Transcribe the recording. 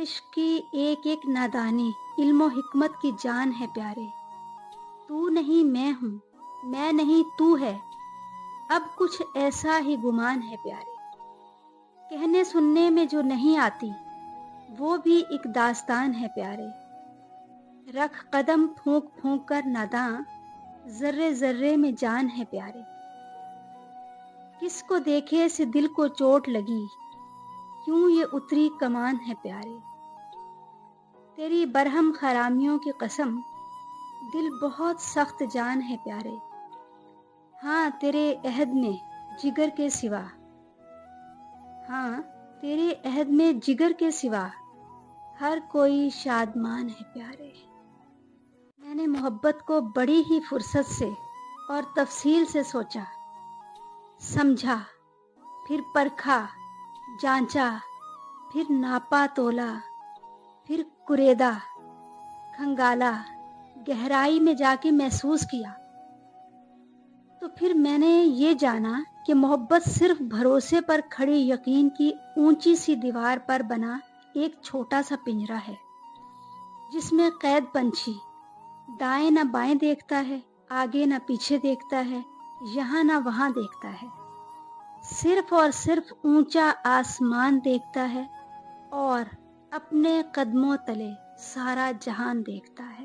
عشق کی ایک ایک نادانی علم و حکمت کی جان ہے پیارے. تو نہیں میں ہوں، میں نہیں تو ہے، اب کچھ ایسا ہی گمان ہے پیارے. کہنے سننے میں جو نہیں آتی وہ بھی ایک داستان ہے پیارے. رکھ قدم پھونک پھونک کر ناداں، ذرے ذرے میں جان ہے پیارے. کس کو دیکھے سے دل کو چوٹ لگی، کیوں یہ اتری کمان ہے پیارے. تیری برہم خرامیوں کی قسم، دل بہت سخت جان ہے پیارے. ہاں تیرے عہد میں جگر کے سوا، ہاں تیرے عہد میں جگر کے سوا ہر کوئی شادمان ہے پیارے. میں نے محبت کو بڑی ہی فرصت سے اور تفصیل سے سوچا، سمجھا، پھر پرکھا، جانچا، پھر ناپا تولا، پھر کریدا، کھنگالا، گہرائی میں جا کے محسوس کیا. تو پھر میں نے یہ جانا کہ محبت صرف بھروسے پر کھڑی یقین کی اونچی سی دیوار پر بنا ایک چھوٹا سا پنجرا ہے، جس میں قید پنچھی دائیں نہ بائیں دیکھتا ہے، آگے نہ پیچھے دیکھتا ہے، یہاں نہ وہاں دیکھتا ہے، صرف اور صرف اونچا آسمان دیکھتا ہے اور اپنے قدموں تلے سارا جہان دیکھتا ہے.